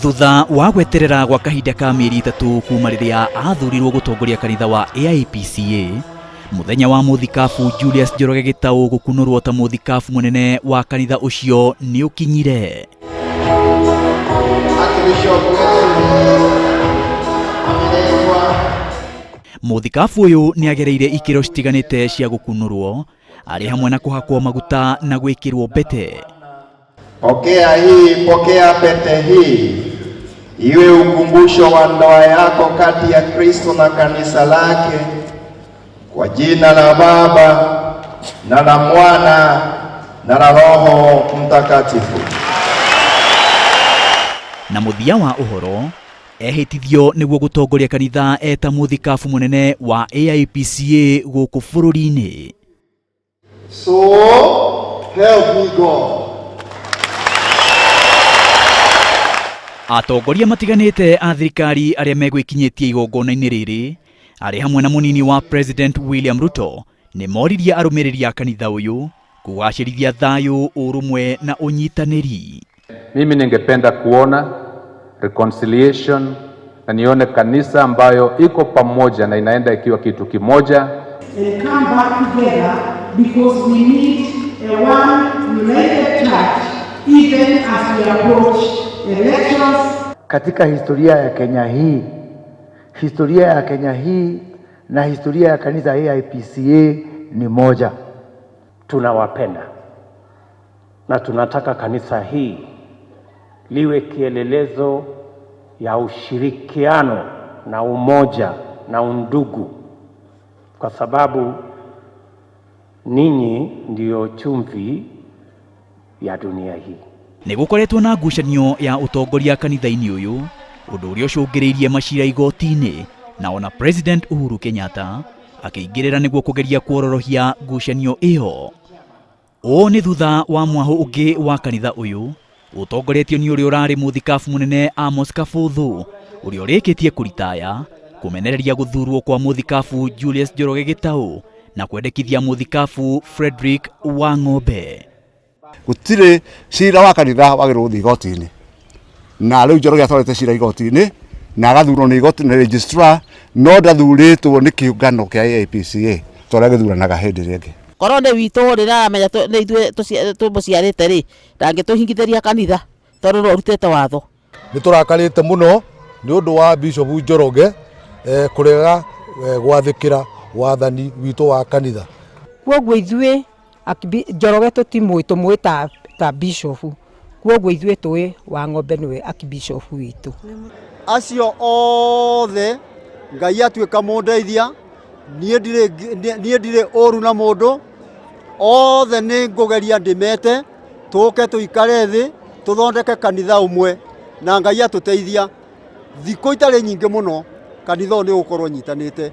Thutha wa gweterera gwa kahinda ka mĩeri 3 kuma rĩrĩa athurirwo gũtongoria kanitha wa AIPCA, muthenya wa muthikabu Julius Njoroge Gitau gũkunũrwo ta muthikabu munene wa kanitha ũcio nĩ ũkinyire. Muthikabu ũyũ nĩ agereire ikĩro citiganĩte cia gũkunũrwo, arĩ hamwe na kũhakwo maguta na gwĩkĩrwo mbete. Pokea pete hii iwe ukumbusho wa ndoa yako kati ya Kristo na kanisa lake, kwa jina la Baba na la Mwana na la Roho Mtakatifu. Na muthia wa uhoro ehĩtithio nĩguo gũtongoria kanitha eta muthikabu munene wa AIPCA gũkũ bũrũri-inĩ. So help me God. Atongoria matiganĩte a thirikari arĩa megwĩkinyĩtie igongona-inĩ rĩrĩ, arĩ hamwe na mũnini wa President William Ruto, nĩ moririe arũmĩrĩri a kanitha ũyũ kũgacĩrithia thayũ, ũrũmwe na ũnyitanĩri. Mimi ningependa kuona reconciliation na nione kanisa ambayo iko pamoja na inaenda ikiwa kitu kimoja. And come back together because we need a one united church even as we approach elections. Katika historia ya Kenya hii na historia ya kanisa AIPCA ni moja. Tunawapenda na tunataka kanisa hii liwe kielelezo ya ushirikiano na umoja na undugu, kwa sababu ninyi ndio chumvi ya dunia hii. Nĩ gũkoretwo na ngucanio ya ũtongoria kanitha-inĩ ũyũ, ũndũ ũrĩa ũcũngĩrĩirie macira igoti-inĩ, na ona President Uhuru Kenyatta akĩingĩrĩra nĩguo kũgeria kuororohia ngucanio ĩyo. Ũũ nĩ thutha wa mwahũ ũngĩ wa kanitha ũyũ ũtongoretio nĩ ũrĩa ũrarĩ muthikabu munene Amos Kabuthu, ũrĩa ũrĩkĩtie kũritaya, kũmenereria gũthurwo kwa muthikabu Julius Njoroge Gitau na kwendekithia muthikabu Frederick Wang'ombe. Gũtirĩ cira wa kanitha wagĩrĩirwo gũthiĩ igoti-inĩ, na rĩu Njoroge atwarĩte cira igoti-inĩ na agathurwo nĩ igoti na registrar, no ndathurĩtwo nĩ kĩũngano kĩa AIPCA tondũ gĩthuranaga hĩndĩ ĩrĩa ĩngĩ. Korwo nĩ witũ rĩ aramenya nĩ ithuĩ tũmũciarĩte rĩ, ndangĩtũhingithĩria kanitha tondũ no rutĩte watho. Nĩ tũrakarĩte mũno nĩ ũndũ wa Bishop Njoroge kũrega gwathĩkĩra wathani witũ wa kanitha. Kwoguo ithuĩ Njoroge tũtimũĩ ta bishop, kwoguo ithuĩ tũĩ Wang'ombe nĩwe akibishop witũ. Acio othe Ngai atuĩka mũndeithia, niĩ ndirĩ ũru na mũndũ, othe nĩ ngũgeria ndĩmete, tũke tũikare thĩ tũthondeke kanitha ũmwe na Ngai atũteithia. Thikũ itarĩ nyingĩ mũno kanitha nĩ ũgũkorwo nyitanĩte.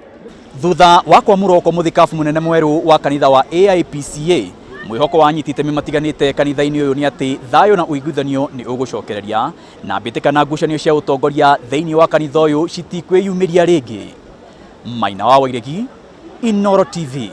Thutha wa kwamũrwo kwa muthikabu munene mwerũ wa kanitha wa AIPCA, mwĩhoko wa anyiti itemi matiganĩte kanitha-inĩ ũyũ nĩ atĩ thayũ na ũiguithanio nĩ ũgũcokereria, na mbĩtĩka na ngucanio cia ũtongoria thĩinĩ wa kanitha ũyũ citikwĩyumĩria rĩngĩ. Maina wa Wairegi, Inooro TV.